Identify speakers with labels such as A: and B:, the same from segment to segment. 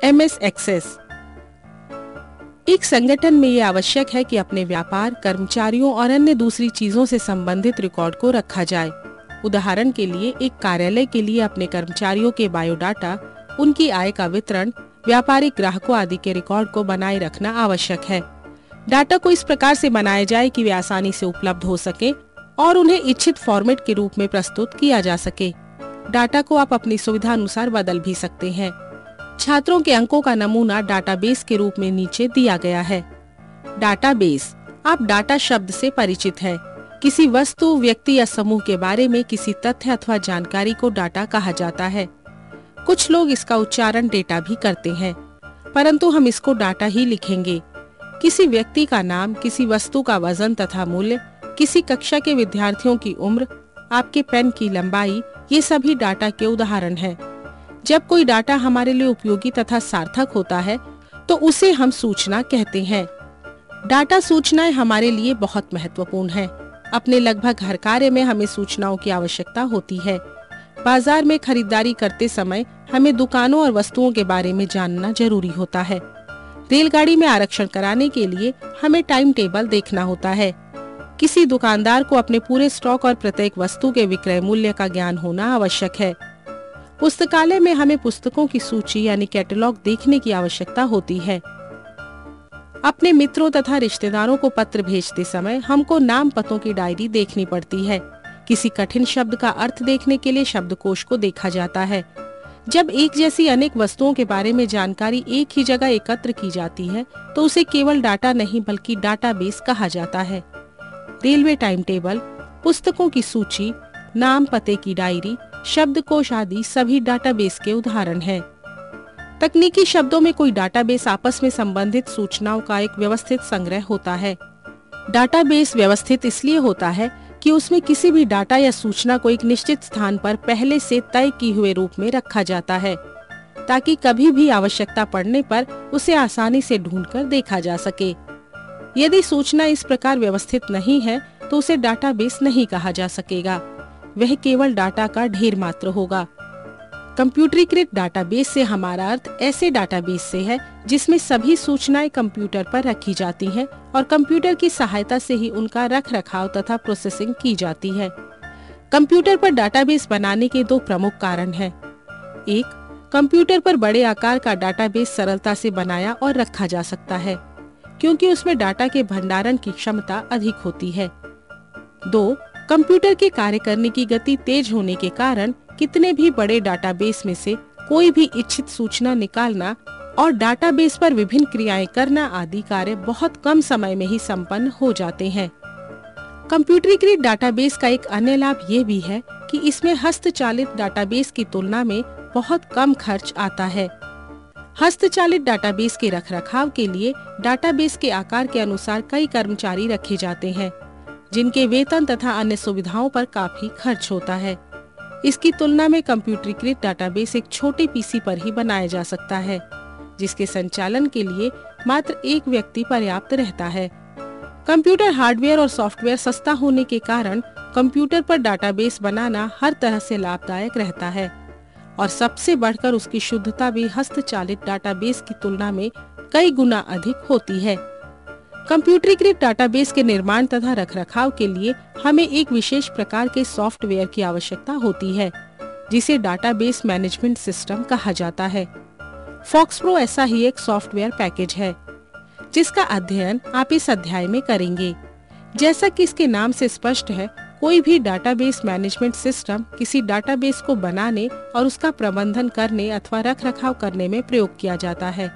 A: MS access. एक संगठन में ये आवश्यक है कि अपने व्यापार, कर्मचारियों और अन्य दूसरी चीजों से संबंधित रिकॉर्ड को रखा जाए। उदाहरण के लिए एक कार्यालय के लिए अपने कर्मचारियों के बायोडाटा, उनकी आय का वितरण, व्यापारिक ग्राहकों आदि के रिकॉर्ड को बनाए रखना आवश्यक है। डाटा को इस प्रकार से बनाया जाए कि वे आसानी से उपलब्ध हो सके और उन्हें इच्छित फॉर्मेट के रूप में प्रस्तुत किया जा सके। डाटा को आप अपनी सुविधा अनुसार बदल भी सकते हैं। छात्रों के अंकों का नमूना डाटाबेस के रूप में नीचे दिया गया है। डाटाबेस, आप डाटा शब्द से परिचित हैं। किसी वस्तु, व्यक्ति या समूह के बारे में किसी तथ्य अथवा जानकारी को डाटा कहा जाता है। कुछ लोग इसका उच्चारण डेटा भी करते हैं, परंतु हम इसको डाटा ही लिखेंगे। किसी व्यक्ति का नाम, किसी वस्तु का वजन तथा मूल्य, किसी कक्षा के विद्यार्थियों की उम्र, आपके पेन की लंबाई, ये सभी डाटा के उदाहरण हैं। जब कोई डाटा हमारे लिए उपयोगी तथा सार्थक होता है तो उसे हम सूचना कहते हैं। डाटा सूचनाएं हमारे लिए बहुत महत्वपूर्ण है। अपने लगभग हर कार्य में हमें सूचनाओं की आवश्यकता होती है। बाजार में खरीदारी करते समय हमें दुकानों और वस्तुओं के बारे में जानना जरूरी होता है। रेलगाड़ी में आरक्षण कराने के लिए हमें टाइम टेबल देखना होता है। किसी दुकानदार को अपने पूरे स्टॉक और प्रत्येक वस्तु के विक्रय मूल्य का ज्ञान होना आवश्यक है। पुस्तकालय में हमें पुस्तकों की सूची यानी कैटलॉग देखने की आवश्यकता होती है। अपने मित्रों तथा रिश्तेदारों को पत्र भेजते समय हमको नाम पतों की डायरी देखनी पड़ती है। किसी कठिन शब्द का अर्थ देखने के लिए शब्दकोश को देखा जाता है। जब एक जैसी अनेक वस्तुओं के बारे में जानकारी एक ही जगह एकत्र की जाती है तो उसे केवल डाटा नहीं बल्कि डाटाबेस कहा जाता है। रेलवे टाइम टेबल, पुस्तकों की सूची, नाम पते की डायरी, शब्दकोश आदि सभी डाटाबेस के उदाहरण हैं। तकनीकी शब्दों में कोई डाटाबेस आपस में संबंधित सूचनाओं का एक व्यवस्थित संग्रह होता है। डाटाबेस व्यवस्थित इसलिए होता है कि उसमें किसी भी डाटा या सूचना को एक निश्चित स्थान पर पहले से तय किए हुए रूप में रखा जाता है, ताकि कभी भी आवश्यकता पड़ने पर उसे आसानी से ढूंढकर देखा जा सके। यदि सूचना इस प्रकार व्यवस्थित नहीं है तो उसे डाटाबेस नहीं कहा जा सकेगा। वह केवल डाटा का ढेर मात्र होगा। कंप्यूटरीकृत डाटाबेस से हमारा अर्थ ऐसे डाटाबेस से है जिसमें सभी सूचनाएं कंप्यूटर पर रखी जाती हैं और कंप्यूटर की सहायता से ही उनका रखरखाव तथा प्रोसेसिंग की जाती है। कंप्यूटर पर डाटाबेस बनाने के दो प्रमुख कारण हैं। एक, कंप्यूटर पर बड़े आकार का डाटाबेस सरलता से बनाया और रखा जा सकता है, क्योंकि उसमें डाटा के भंडारण की क्षमता अधिक होती है। दो, कंप्यूटर के कार्य करने की गति तेज होने के कारण कितने भी बड़े डाटाबेस में से कोई भी इच्छित सूचना निकालना और डाटाबेस पर विभिन्न क्रियाएं करना आदि कार्य बहुत कम समय में ही संपन्न हो जाते हैं। कंप्यूटरीकृत डाटाबेस का एक अन्य लाभ ये भी है कि इसमें हस्तचालित डाटाबेस की तुलना में बहुत कम खर्च आता है। हस्तचालित डाटाबेस के रखरखाव के लिए डाटाबेस के आकार के अनुसार कई कर्मचारी रखे जाते हैं, जिनके वेतन तथा अन्य सुविधाओं पर काफी खर्च होता है। इसकी तुलना में कंप्यूटरीकृत डाटाबेस एक छोटे पीसी पर ही बनाया जा सकता है, जिसके संचालन के लिए मात्र एक व्यक्ति पर्याप्त रहता है। कंप्यूटर हार्डवेयर और सॉफ्टवेयर सस्ता होने के कारण कंप्यूटर पर डाटाबेस बनाना हर तरह से लाभदायक रहता है और सबसे बढ़कर उसकी शुद्धता भी हस्तचालित डाटाबेस की तुलना में कई गुना अधिक होती है। कंप्यूटरीकृत डाटाबेस के निर्माण तथा रखरखाव के लिए हमें एक विशेष प्रकार के सॉफ्टवेयर की आवश्यकता होती है, जिसे डाटाबेस मैनेजमेंट सिस्टम कहा जाता है। फॉक्सप्रो ऐसा ही एक सॉफ्टवेयर पैकेज है, जिसका अध्ययन आप इस अध्याय में करेंगे। जैसा कि इसके नाम से स्पष्ट है, कोई भी डाटाबेस मैनेजमेंट सिस्टम किसी डाटाबेस को बनाने और उसका प्रबंधन करने अथवा रखरखाव करने में प्रयोग किया जाता है।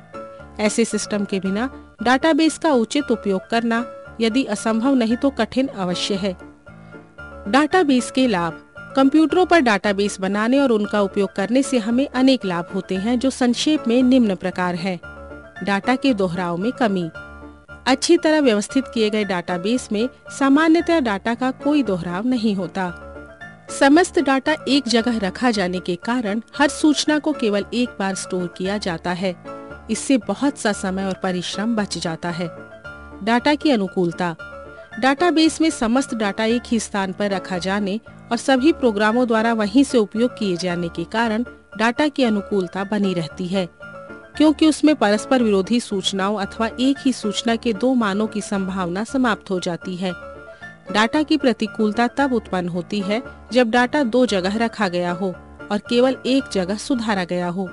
A: ऐसे सिस्टम के बिना डाटाबेस का उचित उपयोग करना यदि असंभव नहीं तो कठिन अवश्य है। डाटाबेस के लाभ। कंप्यूटरों पर डाटाबेस बनाने और उनका उपयोग करने से हमें अनेक लाभ होते हैं, जो संक्षेप में निम्न प्रकार हैं। डाटा के दोहराव में कमी। अच्छी तरह व्यवस्थित किए गए डाटाबेस में सामान्यतः डाटा का कोई दोहराव नहीं होता। समस्त डाटा एक जगह रखा जाने के कारण हर सूचना को केवल एक बार स्टोर किया जाता है। इससे बहुत सा समय और परिश्रम बच जाता है। डाटा की अनुकूलता। डाटाबेस में समस्त डाटा एक ही स्थान पर रखा जाने और सभी प्रोग्रामों द्वारा वहीं से उपयोग किए जाने के कारण डाटा की अनुकूलता बनी रहती है। क्योंकि उसमें परस्पर विरोधी सूचनाओं अथवा एक ही सूचना के दो मानों की संभावना समाप्त हो जाती है। डाटा की प्रतिकूलता तब उत्पन्न होती है जब डाटा दो जगह रखा गया हो और केवल एक जगह सुधारा गया हो।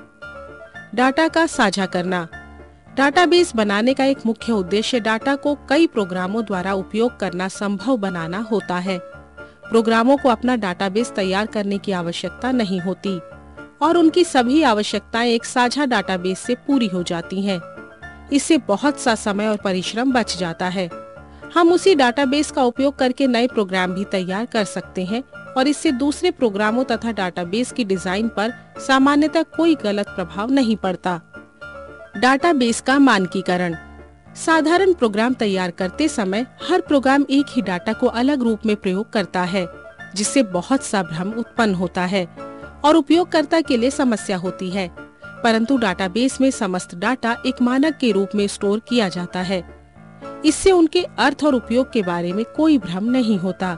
A: डाटा का साझा करना। डाटाबेस बनाने का एक मुख्य उद्देश्य डाटा को कई प्रोग्रामों द्वारा उपयोग करना संभव बनाना होता है। प्रोग्रामों को अपना डाटाबेस तैयार करने की आवश्यकता नहीं होती और उनकी सभी आवश्यकताएं एक साझा डाटाबेस से पूरी हो जाती हैं। इससे बहुत सा समय और परिश्रम बच जाता है। हम उसी डाटाबेस का उपयोग करके नए प्रोग्राम भी तैयार कर सकते हैं और इससे दूसरे प्रोग्रामों तथा डाटाबेस की डिजाइन पर सामान्यतः कोई गलत प्रभाव नहीं पड़ता। डाटाबेस का मानकीकरण। साधारण प्रोग्राम तैयार करते समय हर प्रोग्राम एक ही डाटा को अलग रूप में प्रयोग करता है, जिससे बहुत सा भ्रम उत्पन्न होता है और उपयोगकर्ता के लिए समस्या होती है। परंतु डाटाबेस में समस्त डाटा एक मानक के रूप में स्टोर किया जाता है। इससे उनके अर्थ और उपयोग के बारे में कोई भ्रम नहीं होता।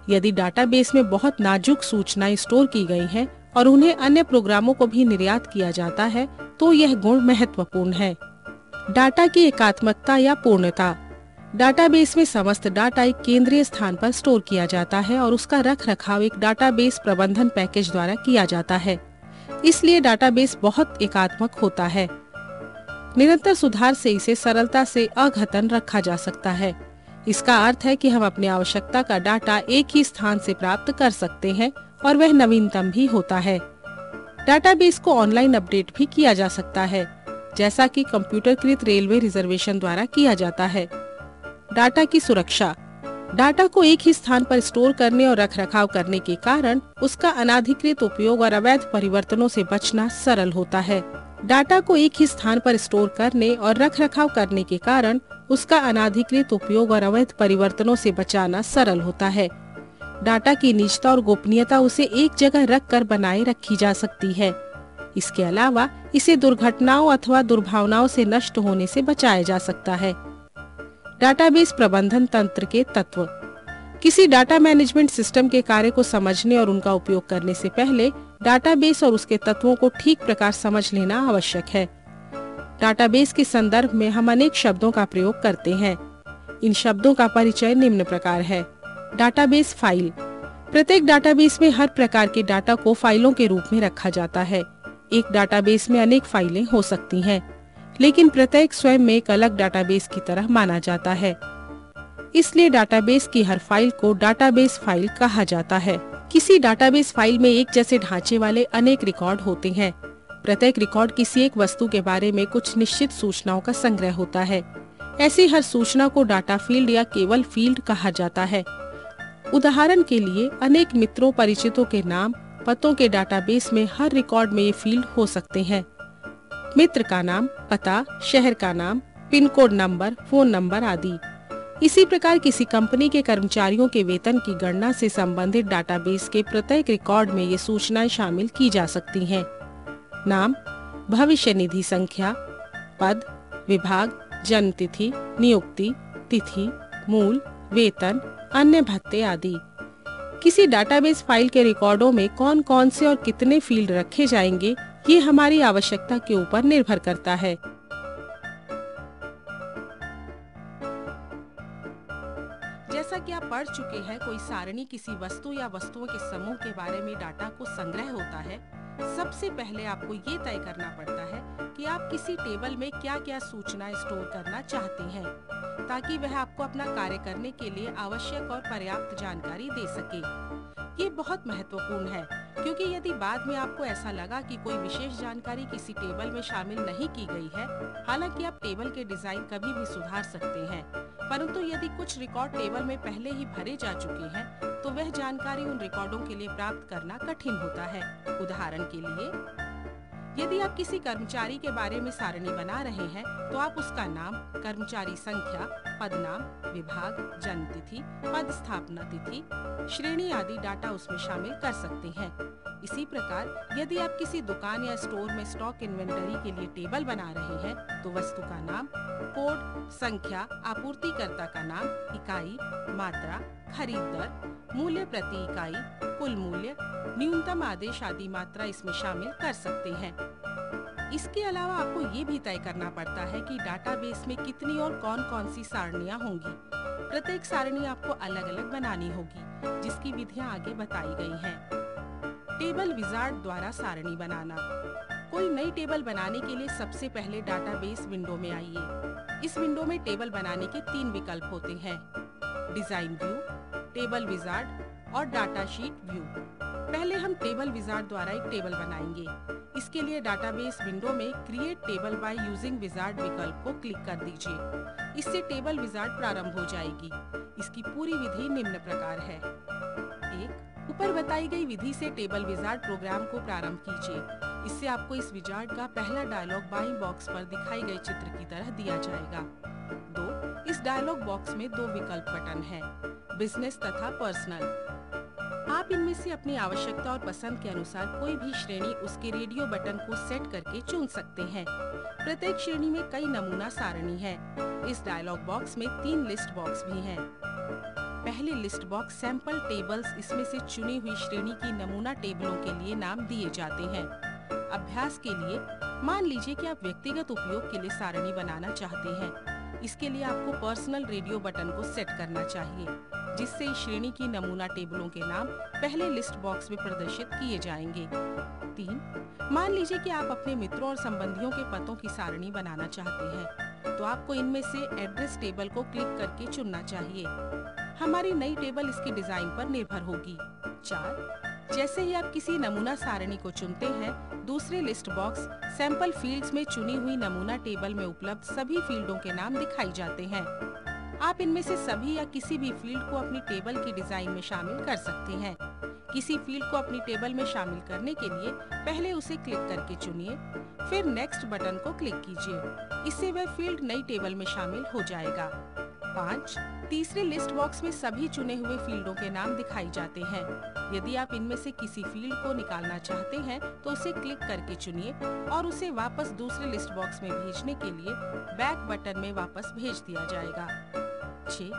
A: यदि डाटाबेस में बहुत नाजुक सूचनाएं स्टोर की गई हैं और उन्हें अन्य प्रोग्रामों को भी निर्यात किया जाता है, तो यह गुण महत्वपूर्ण है। डाटा की एकात्मकता या पूर्णता। डाटाबेस में समस्त डाटा एक केंद्रीय स्थान पर स्टोर किया जाता है और उसका रखरखाव एक डाटाबेस प्रबंधन पैकेज द्वारा किया जाता है। इसलिए डाटाबेस बहुत एकात्मक होता है। निरंतर सुधार से इसे सरलता से अद्यतन रखा जा सकता है। इसका अर्थ है कि हम अपनी आवश्यकता का डाटा एक ही स्थान से प्राप्त कर सकते हैं और वह नवीनतम भी होता है। डाटाबेस को ऑनलाइन अपडेट भी किया जा सकता है, जैसा कि कंप्यूटरकृत रेलवे रिजर्वेशन द्वारा किया जाता है। डाटा की सुरक्षा। डाटा को एक ही स्थान पर स्टोर करने और रखरखाव करने के कारण उसका अनाधिकृत उपयोग और अवैध परिवर्तनों से बचना सरल होता है। डाटा को एक ही स्थान पर स्टोर करने और रखरखाव करने के कारण उसका अनाधिकृत उपयोग और अवैध परिवर्तनों से बचाना सरल होता है। डाटा की निजता और गोपनीयता उसे एक जगह रख कर बनाए रखी जा सकती है। इसके अलावा इसे दुर्घटनाओं अथवा दुर्भावनाओं से नष्ट होने से बचाया जा सकता है। डाटाबेस प्रबंधन तंत्र के तत्व। किसी डाटा मैनेजमेंट सिस्टम के कार्य को समझने और उनका उपयोग करने से पहले डाटाबेस और उसके तत्वों को ठीक प्रकार समझ लेना आवश्यक है। डाटाबेस के संदर्भ में हम अनेक शब्दों का प्रयोग करते हैं। इन शब्दों का परिचय निम्न प्रकार है। Database file. प्रत्येक डाटाबेस में हर प्रकार के डाटा को फाइलों के रूप में रखा जाता है। एक डाटाबेस में अनेक फाइलें हो सकती हैं, लेकिन प्रत्येक स्वयं में एक अलग डाटाबेस की तरह माना जाता है। इसलिए डाटाबेस की हर फाइल को डाटाबेस फाइल कहा जाता है। किसी डाटाबेस फाइल में एक जैसे ढांचे वाले अनेक रिकॉर्ड होते हैं। प्रत्येक रिकॉर्ड किसी एक वस्तु के बारे में कुछ निश्चित सूचनाओं का संग्रह होता है। ऐसी हर सूचना को डाटा फील्ड या केवल फील्ड कहा जाता है। उदाहरण के लिए अनेक मित्रों परिचितों के नाम पतों के डाटाबेस में हर रिकॉर्ड में ये फील्ड हो सकते हैं। मित्र का नाम, पता, शहर का नाम, pin code number, phone number आदि। इसी प्रकार किसी कंपनी के कर्मचारियों के वेतन की गणना से संबंधित डाटाबेस के प्रत्येक रिकॉर्ड में ये सूचनाएं शामिल की जा सकती हैं। नाम, भविष्य निधि संख्या, पद, विभाग, जन्म तिथि, नियुक्ति तिथि, मूल, वेतन, अन्य भत्ते आदि। किसी डाटाबेस फाइल के रिकॉर्डों में कौन कौन से और कितने फील्ड रखे जाएंगे, ये हमारी आवश्यकता के ऊपर निर्भर करता है। जैसा कि आप पढ़ चुके हैं, कोई सारणी किसी वस्तु या वस्तुओं के समूह के बारे में डाटा को संग्रह होता है। सबसे पहले आपको ये तय करना पड़ता है कि आप किसी टेबल में क्या क्या सूचनाएं स्टोर करना चाहते हैं, ताकि वह आपको अपना कार्य करने के लिए आवश्यक और पर्याप्त जानकारी दे सके। ये बहुत महत्वपूर्ण है, क्योंकि यदि बाद में आपको ऐसा लगा कि कोई विशेष जानकारी किसी टेबल में शामिल नहीं की गई है, हालांकि आप टेबल के डिजाइन कभी भी सुधार सकते हैं, परंतु यदि कुछ रिकॉर्ड टेबल में पहले ही भरे जा चुके हैं, तो वह जानकारी उन रिकॉर्डों के लिए प्राप्त करना कठिन होता है। उदाहरण के लिए, यदि आप किसी कर्मचारी के बारे में सारणी बना रहे हैं, तो आप उसका नाम, कर्मचारी संख्या, पदनाम, विभाग, जन्म तिथि, पद स्थापना तिथि, श्रेणी आदि डाटा उसमें शामिल कर सकते हैं। इसी प्रकार यदि आप किसी दुकान या स्टोर में स्टॉक इन्वेंटरी के लिए टेबल बना रहे हैं, तो वस्तु का नाम, कोड, संख्या, आपूर्तिकर्ता का नाम, इकाई, मात्रा, खरीद दर, मूल्य प्रति इकाई, कुल मूल्य, न्यूनतम आदेश आदि मात्रा इसमें शामिल कर सकते हैं। इसके अलावा आपको ये भी तय करना पड़ता है कि डाटाबेस में कितनी और कौन-कौन सी सारणियां होंगी। प्रत्येक सारणी आपको अलग-अलग बनानी होगी, जिसकी विधियां आगे बताई गई हैं। टेबल विजार्ड द्वारा सारणी बनाना। कोई नई टेबल बनाने के लिए सबसे पहले डाटाबेस विंडो में आइए। इस विंडो में टेबल बनाने के 3 विकल्प होते हैं: डिजाइन व्यू, टेबल विजार्ड और डाटा शीट व्यू। पहले हम टेबल विजार्ड द्वारा एक टेबल बनाएंगे। इसके लिए डाटाबेस विंडो में create table by using wizard विकल्प को क्लिक कर दीजिए। इससे टेबल विजार्ड प्रारंभ हो जाएगी। इसकी पूरी विधि निम्न प्रकार है। 1. ऊपर बताई गई विधि से टेबल विजार्ड प्रोग्राम को प्रारंभ कीजिए। इससे आपको इस विजार्ड का पहला डायलॉग बाईं बॉक्स पर दिखाई गई चित्र की तरह दिया जाएगा। 2. इस डायलॉग बॉक्स में 2 विकल्प बटन हैं, बिजनेस तथा पर्सनल। आप इनमें से अपनी आवश्यकता और पसंद के अनुसार कोई भी श्रेणी उसके रेडियो बटन को सेट करके चुन सकते हैं। प्रत्येक श्रेणी में कई नमूना सारणी है। इस डायलॉग बॉक्स में 3 लिस्ट बॉक्स भी हैं। पहले लिस्ट बॉक्स सैंपल टेबल्स, इसमें से चुनी हुई श्रेणी की नमूना टेबलों के लिए नाम दिए जाते हैं। अभ्यास के लिए मान लीजिए कि आप व्यक्तिगत उपयोग के लिए सारणी बनाना चाहते हैं। इसके लिए आपको पर्सनल रेडियो बटन को सेट करना चाहिए, जिससे इस श्रेणी की नमूना टेबलों के नाम पहले लिस्ट बॉक्स में प्रदर्शित किए जाएंगे। 3. मान लीजिए कि आप अपने मित्रों और संबंधियों के पतों की सारणी बनाना चाहते हैं, तो आपको इनमें से एड्रेस टेबल को क्लिक करके चुनना चाहिए। हमारी नई टेबल इसके डिजाइन पर निर्भर होगी। 4. जैसे ही आप किसी नमूना सारणी को चुनते हैं, दूसरे लिस्ट बॉक्स सैंपल फील्ड्स में चुनी हुई नमूना टेबल में उपलब्ध सभी फील्डों के नाम दिखाई जाते हैं। आप इनमें से सभी या किसी भी फील्ड को अपनी टेबल की डिजाइन में शामिल कर सकते हैं। किसी फील्ड को अपनी टेबल में शामिल करने के लिए पहले उसे क्लिक करके चुनिए, फिर नेक्स्ट बटन को क्लिक कीजिए। इससे वह फील्ड नई टेबल में शामिल हो जाएगा। 5. तीसरे लिस्ट बॉक्स में सभी चुने हुए फील्डों के नाम दिखाई जाते हैं। यदि आप इनमें से किसी फील्ड को निकालना चाहते हैं, तो उसे क्लिक करके चुनिए और उसे वापस दूसरे लिस्ट बॉक्स में भेजने के लिए बैक बटन में वापस भेज दिया जाएगा। 6.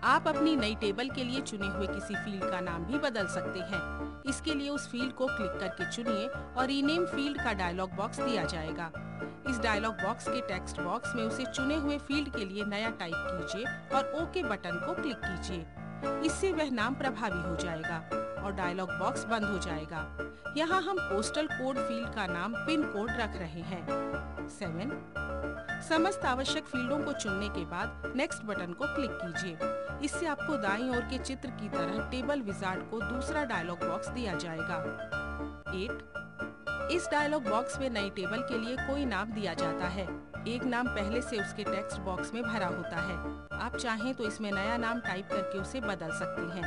A: आप अपनी नई टेबल के लिए चुने हुए किसी फील्ड का नाम भी बदल सकते हैं। इसके लिए उस फील्ड को क्लिक करके चुनिए और रीनेम फील्ड का डायलॉग बॉक्स दिया जाएगा। इस डायलॉग बॉक्स के टेक्स्ट बॉक्स में उसे चुने हुए फील्ड के लिए नया टाइप कीजिए और ओके बटन को क्लिक कीजिए। इससे वह नाम प्रभावी हो जाएगा और डायलॉग बॉक्स बंद हो जाएगा। यहाँ हम पोस्टल कोड फील्ड का नाम पिन कोड रख रहे हैं। 7. समस्त आवश्यक फील्डों को चुनने के बाद नेक्स्ट बटन को क्लिक कीजिए। इससे आपको दाईं ओर के चित्र की तरह टेबल विजार्ड को दूसरा डायलॉग बॉक्स दिया जाएगा। 8. इस डायलॉग बॉक्स में नई टेबल के लिए कोई नाम दिया जाता है। एक नाम पहले से उसके टेक्स्ट बॉक्स में भरा होता है। आप चाहें तो इसमें नया नाम टाइप करके उसे बदल सकते हैं।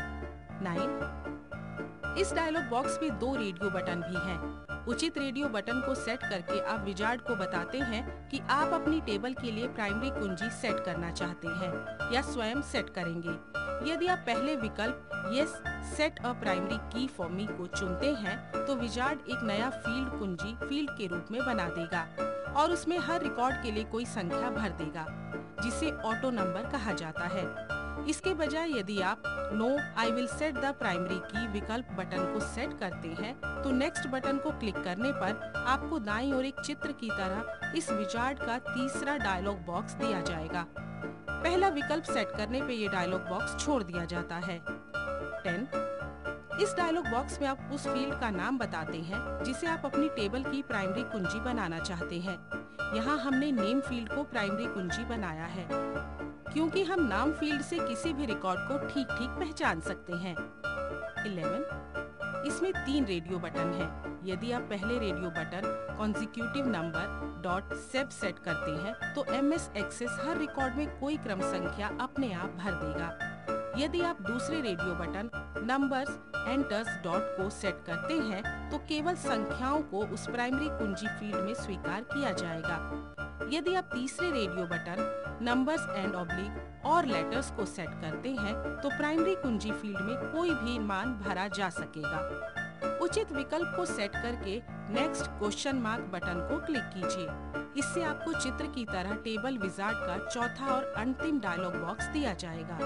A: 9. इस डायलॉग बॉक्स में 2 रेडियो बटन भी हैं। उचित रेडियो बटन को सेट करके आप विजार्ड को बताते हैं कि आप अपनी टेबल के लिए प्राइमरी कुंजी सेट करना चाहते हैं या स्वयं सेट करेंगे। यदि आप पहले विकल्प यस सेट अ प्राइमरी की फॉर मी को चुनते हैं, तो विजार्ड एक नया फील्ड कुंजी फील्ड के रूप में बना देगा और उसमें हर रिकॉर्ड के लिए कोई संख्या भर देगा, जिसे ऑटो नंबर कहा जाता है। इसके बजाय यदि आप no I will set the primary की विकल्प बटन को सेट करते हैं, तो नेक्स्ट बटन को क्लिक करने पर आपको दाईं ओर एक चित्र की तरह इस विजार्ड का तीसरा डायलॉग बॉक्स दिया जाएगा। पहला विकल्प सेट करने पे ये डायलॉग बॉक्स छोड़ दिया जाता है। 10. इस डायलॉग बॉक्स में आप उस फील्ड का नाम बताते हैं जिसे आप अपनी टेबल की प्राइमरी कुंजी बनाना चाहते हैं। यहाँ हमने नेम फील्ड को प्राइमरी कुंजी बनाया है, क्योंकि हम नाम फील्ड से किसी भी रिकॉर्ड को ठीक-ठीक पहचान सकते हैं। 11. इसमें 3 रेडियो बटन हैं। यदि आप पहले radio button consecutive number dot save set करते हैं, तो MS एक्सेस हर रिकॉर्ड में कोई क्रम संख्या अपने आप भर देगा। यदि आप दूसरे radio button numbers enters dot को सेट करते हैं, तो केवल संख्याओं को उस प्राइमरी कुंजी फील्ड में स्वीकार किया जाएगा। यदि आप तीसरे radio button numbers and oblique और लेटर्स को सेट करते हैं, तो प्राइमरी कुंजी फील्ड में कोई भी मान भरा जा सकेगा। उचित विकल्प को सेट करके नेक्स्ट क्वेश्चन मार्क बटन को क्लिक कीजिए। इससे आपको चित्र की तरह टेबल विजार्ड का चौथा और अंतिम डायलॉग बॉक्स दिया जाएगा।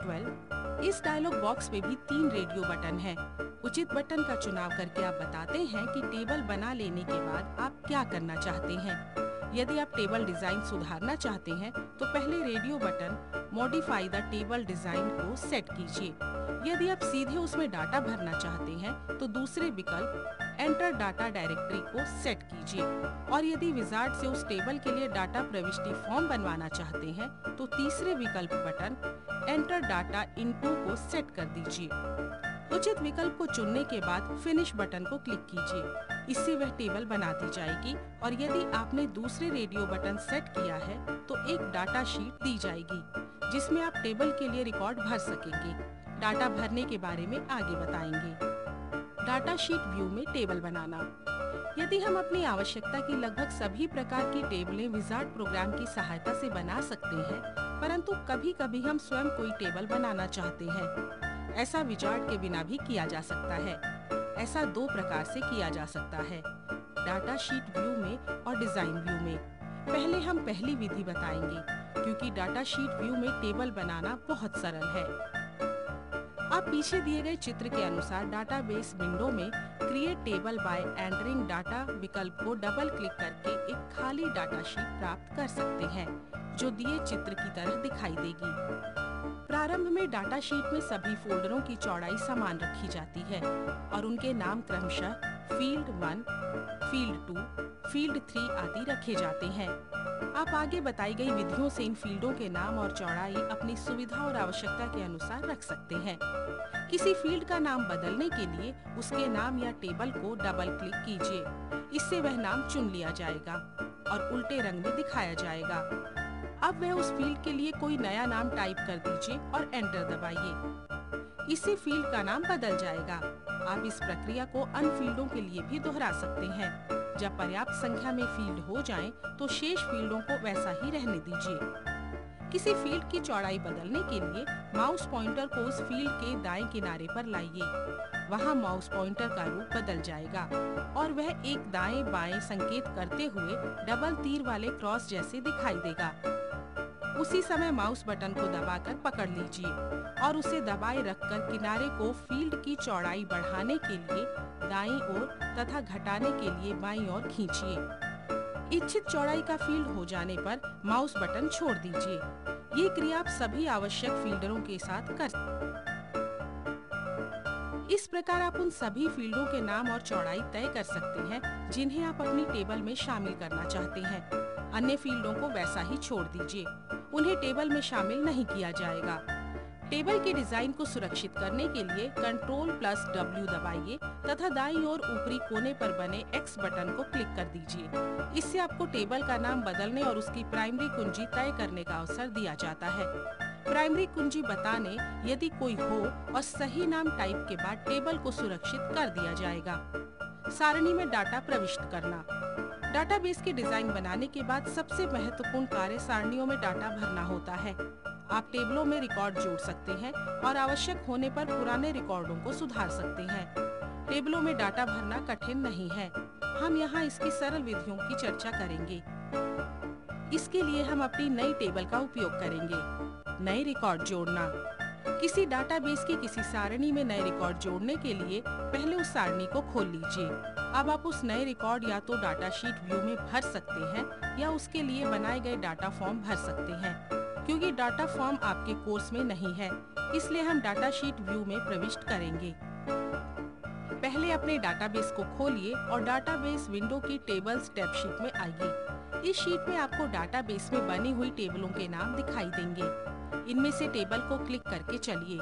A: 12. इस डायलॉग बॉक्स में भी 3 रेडियो बटन हैं। उचित बटन का चुनाव करके आप बताते हैं कि टेबल बना लेने के बाद आप क्या करना चाहते हैं। यदि आप टेबल डिजाइन सुधारना चाहते हैं तो पहले radio button modify the table design को सेट कीजिए। यदि आप सीधे उसमें डाटा भरना चाहते हैं तो दूसरे विकल्प एंटर डाटा डायरेक्टरी को सेट कीजिए। और यदि विजार्ड से उस टेबल के लिए डाटा प्रविष्टि फॉर्म बनवाना चाहते हैं तो तीसरे विकल्प बटन एंटर डाटा इनटू को सेट कर दीजिए। उचित विकल्प को चुनने के बाद फिनिश बटन को क्लिक कीजिए। इससे वह टेबल बना दी जाएगी और यदि आपने दूसरे रेडियो बटन सेट किया है तो एक डाटा शीट दी जाएगी जिसमें आप टेबल के लिए रिकॉर्ड भर सकेंगे। डाटा भरने के बारे में आगे बताएंगे। डाटा शीट व्यू में टेबल बनाना। यदि हम अपनी आवश्यकता की लगभग सभी प्रकार की टेबलें विजार्ड प्रोग्राम की सहायता से बना सकते हैं, परंतु कभी-कभी हम स्वयं कोई टेबल बनाना चाहते हैं। ऐसा विजार्ड के बिना भी किया जा सकता है। ऐसा 2 प्रकार से किया जा सकता है, डाटा शीट व्यू में और डिजाइन व्यू में। पहले हम पहली विधि बताएंगे क्योंकि डाटा शीट व्यू में टेबल बनाना बहुत सरल है। आप पीछे दिए गए चित्र के अनुसार डाटाबेस विंडो में create table by entering data विकल्प को डबल क्लिक करके एक खाली डाटा शीट प्राप्त कर सकते हैं जो दिए चित्र की तरह दिखाई देगी। प्रारंभ में डाटा शीट में सभी फोल्डरों की चौड़ाई समान रखी जाती है और उनके नाम क्रमशः फील्ड 1, फील्ड 2, फील्ड 3 आदि रखे जाते हैं। आप आगे बताई गई विधियों से इन फील्डों के नाम और चौड़ाई अपनी सुविधा और आवश्यकता के अनुसार रख सकते हैं। किसी फील्ड का नाम बदलने के लिए उसके नाम या टेबल को डबल क्लिक कीजिए। इससे वह नाम चुन लिया जाएगा और उल्टे रंग में दिखाया जाएगा। अब वह उस फील्ड के लिए कोई नया नाम टाइप कर दीजिए और एंटर दबाइए। इससे फील्ड का नाम बदल जाएगा। आप इस प्रक्रिया को अन्य फील्डों के लिए भी दोहरा सकते हैं। जब पर्याप्त संख्या में फील्ड हो जाएं, तो शेष फील्डों को वैसा ही रहने दीजिए। किसी फील्ड की चौड़ाई बदलने के लिए माउस पॉइंटर को उस फील्ड के दाएं किनारे पर लाइए। वहां माउस पॉइंटर का रूप बदल जाएगा और वह एक दाएं बाएं संकेत करते हुए डबल तीर वाले क्रॉस जैसे दिखाई देगा। उसी समय माउस बटन को दबाकर पकड़ लीजिए और उसे दबाए रखकर किनारे को फील्ड की चौड़ाई बढ़ाने के लिए दाईं ओर तथा घटाने के लिए बाईं ओर खींचिए। इच्छित चौड़ाई का फील्ड हो जाने पर माउस बटन छोड़ दीजिए। ये क्रिया आप सभी आवश्यक फील्डरों के साथ कर इस प्रकार आप उन सभी फील्डों के नाम और चौड़ाई तय कर सकते हैं जिन्हें आप अपनी टेबल में शामिल करना चाहते हैं। अन्य फील्डों को वैसा ही छोड़ दीजिए। उन्हें टेबल में शामिल नहीं किया जाएगा। टेबल के डिजाइन को सुरक्षित करने के लिए Ctrl+W दबाइए तथा दाईं ओर ऊपरी कोने पर बने X बटन को क्लिक कर दीजिए। इससे आपको टेबल का नाम बदलने और उसकी प्राइमरी कुंजी तय करने का अवसर दिया जाता है। प्राइमरी कुंजी बताने यदि कोई हो और सही नाम टाइप के बाद टेबल को सुरक्षित कर दिया जाएगा। सारणी में डाटा प्रविष्ट करना। डाटाबेस के डिजाइन बनाने के बाद सबसे महत्वपूर्ण कार्य सारणियों में डाटा भरना होता है। आप टेबलों में रिकॉर्ड जोड़ सकते हैं और आवश्यक होने पर पुराने रिकॉर्डों को सुधार सकते हैं। टेबलों में डाटा भरना कठिन नहीं है। हम यहाँ इसकी सरल विधियों की चर्चा करेंगे। इसके लिए हम अपनी नई टेबल का उपयोग करेंगे। नए रिकॉर्ड जोड़ना। किसी डाटाबेस की किसी सारणी में नए रिकॉर्ड जोड़ने के लिए पहले उस सारणी को खोल लीजिए। अब आप उस नए रिकॉर्ड या तो डाटा शीट व्यू में भर सकते हैं या उसके लिए बनाए गए डाटा फॉर्म भर सकते हैं। क्योंकि डाटा फॉर्म आपके कोर्स में नहीं है, इसलिए हम डाटा शीट व्यू में प्रविष्ट करेंगे। पहले अपने डाटाबेस को खोलिए और डाटाबेस विंडो की टेबल्स टैब शीट में आइए। इस शीट में आपको डाटाबेस में बनी हुई टेबलों के नाम दिखाई देंगे। इनमें से टेबल को क्लिक करके चलिए।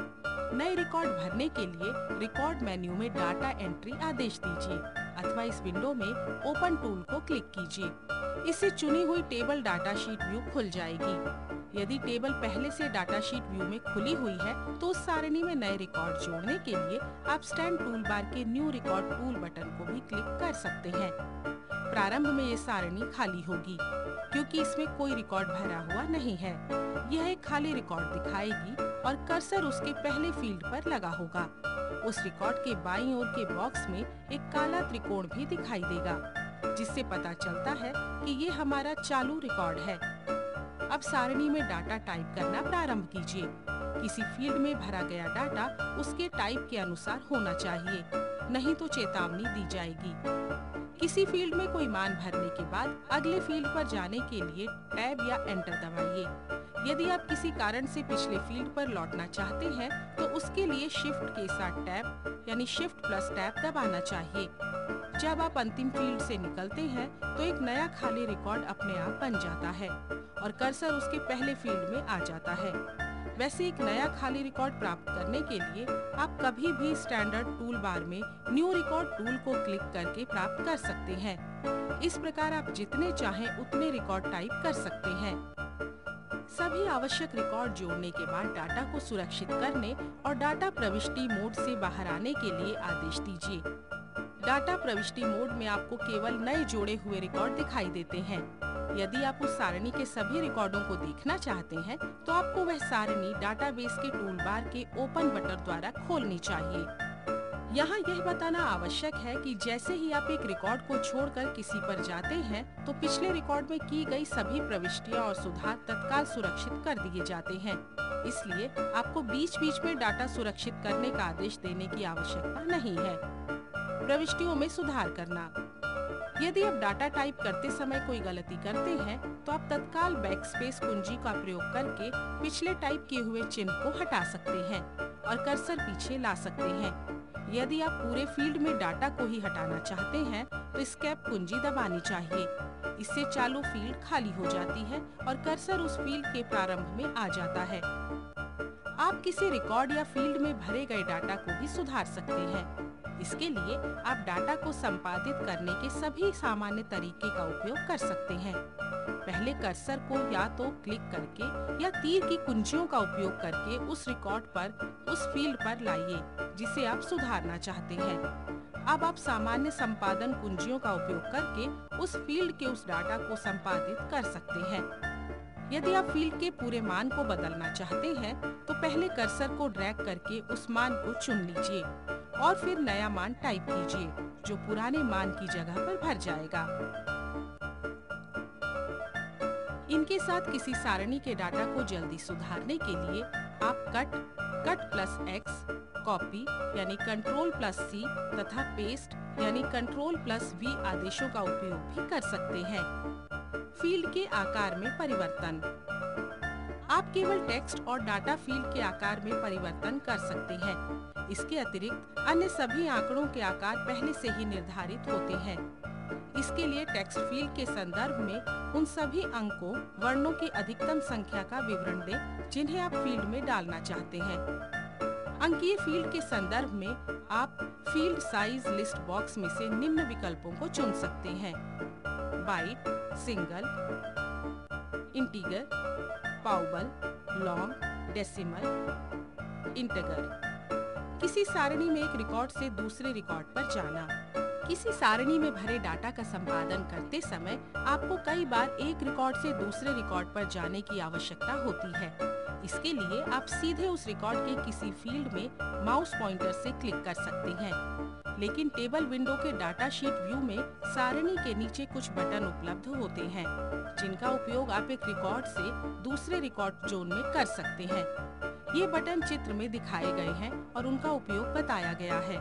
A: नए रिकॉर्ड भरने के लिए रिकॉर्ड मेन्यू में डाटा एंट्री आदेश दीजिए अथवा इस विंडो में ओपन टूल को क्लिक कीजिए। इससे चुनी हुई टेबल डाटा शीट व्यू खुल जाएगी। यदि टेबल पहले से डाटा शीट व्यू में खुली हुई है तो उस सारणी में नए रिकॉर्ड जोड़ने के लिए आप स्टैंड टूल बार के न्यू रिकॉर्ड टूल बटन को भी क्लिक कर सकते हैं। प्रारंभ में ये सारणी खाली होगी क्योंकि इसमें कोई रिकॉर्ड भरा हुआ नहीं है। यह एक खाली रिकॉर्ड दिखाएगी और कर्सर उसके पहले फील्ड पर लगा होगा। उस रिकॉर्ड के बाईं ओर के बॉक्स में एक काला त्रिकोण भी दिखाई देगा, जिससे पता चलता है कि ये हमारा चालू रिकॉर्ड है। अब सारणी में डाटा टाइप करना प्रारंभ कीजिए। किसी फील्ड में भरा गया डाटा उसके टाइप के अनुसार होना चाहिए, नहीं तो चेतावनी दी जाएगी। किसी फील्ड में कोई मान भरने के बाद अगले फील्ड पर जाने के लिए टैब या एंटर दबाइए। यदि आप किसी कारण से पिछले फील्ड पर लौटना चाहते हैं तो उसके लिए शिफ्ट के साथ टैब यानी शिफ्ट प्लस टैब दबाना चाहिए। जब आप अंतिम फील्ड से निकलते हैं तो एक नया खाली रिकॉर्ड अपने आप बन जाता है और कर्सर उसके पहले फील्ड में आ जाता है। वैसे एक नया खाली रिकॉर्ड प्राप्त करने के लिए आप कभी भी स्टैंडर्ड टूल बार में न्यू रिकॉर्ड टूल को क्लिक करके प्राप्त कर सकते हैं। इस प्रकार आप जितने चाहें उतने रिकॉर्ड टाइप कर सकते हैं। सभी आवश्यक रिकॉर्ड जोड़ने के बाद डाटा को सुरक्षित करने और डाटा प्रविष्टि मोड से बाहर आने के लिए आदेश दीजिए। डाटा प्रविष्टि मोड में आपको केवल नए जोड़े हुए रिकॉर्ड दिखाई देते हैं। यदि आप उस सारणी के सभी रिकॉर्डों को देखना चाहते हैं तो आपको वह सारणी डाटाबेस के टूलबार के ओपन बटन द्वारा खोलनी चाहिए। यहाँ यह बताना आवश्यक है कि जैसे ही आप एक रिकॉर्ड को छोड़कर किसी पर जाते हैं तो पिछले रिकॉर्ड में की गई सभी प्रविष्टियाँ और सुधार तत्काल सुरक्षित कर दिए जाते हैं। इसलिए आपको बीच बीच में डाटा सुरक्षित करने का आदेश देने की आवश्यकता नहीं है। प्रविष्टियों में सुधार करना। यदि आप डाटा टाइप करते समय कोई गलती करते हैं तो आप तत्काल बैकस्पेस कुंजी का प्रयोग करके पिछले टाइप किए हुए चिन्ह को हटा सकते हैं और कर्सर पीछे ला सकते हैं। यदि आप पूरे फील्ड में डाटा को ही हटाना चाहते हैं तो एस्केप कुंजी दबानी चाहिए। इससे चालू फील्ड खाली हो जाती है और कर्सर उस फील्ड के प्रारंभ में आ जाता है। आप किसी रिकॉर्ड या फील्ड में भरे गए डाटा को भी सुधार सकते हैं। इसके लिए आप डाटा को संपादित करने के सभी सामान्य तरीके का उपयोग कर सकते हैं। पहले कर्सर को या तो क्लिक करके या तीर की कुंजियों का उपयोग करके उस रिकॉर्ड पर उस फील्ड पर लाइए जिसे आप सुधारना चाहते हैं। अब आप सामान्य संपादन कुंजियों का उपयोग करके उस फील्ड के उस डाटा को संपादित कर सकते हैं। यदि आप फील्ड के पूरे मान को बदलना चाहते हैं तो पहले कर्सर को ड्रैग करके उस मान को चुन लीजिए और फिर नया मान टाइप कीजिए जो पुराने मान की जगह पर भर जाएगा। इनके साथ किसी सारणी के डाटा को जल्दी सुधारने के लिए आप कट प्लस एक्स, कॉपी यानी कंट्रोल प्लस सी तथा पेस्ट यानी कंट्रोल प्लस वी आदेशों का उपयोग भी कर सकते हैं। फील्ड के आकार में परिवर्तन। आप केवल टेक्स्ट और डाटा फील्ड के आकार में परिवर्तन कर सकते हैं। इसके अतिरिक्त अन्य सभी आंकड़ों के आकार पहले से ही निर्धारित होते हैं। इसके लिए टेक्स्ट फील्ड के संदर्भ में उन सभी अंकों, वर्णों की अधिकतम संख्या का विवरण दें जिन्हें आप फील्ड में डालना चाहते हैं। अंकीय फील्ड के संदर्भ में आप फील्ड साइज लिस्ट बॉक्स में से निम्न विकल्पों को चुन सकते हैं: byte, single, integer, double, long, decimal, integer. किसी सारणी में एक रिकॉर्ड से दूसरे रिकॉर्ड पर जाना। किसी सारणी में भरे डाटा का संपादन करते समय आपको कई बार एक रिकॉर्ड से दूसरे रिकॉर्ड पर जाने की आवश्यकता होती है। इसके लिए आप सीधे उस रिकॉर्ड के किसी फील्ड में माउस पॉइंटर से क्लिक कर सकते हैं। लेकिन टेबल विंडो के डाटा शीट व्यू में सारणी के नीचे कुछ बटन उपलब्ध होते हैं जिनका उपयोग आप एक रिकॉर्ड से दूसरे रिकॉर्ड जोन में कर सकते हैं। ये बटन चित्र में दिखाए गए हैं और उनका उपयोग बताया गया है।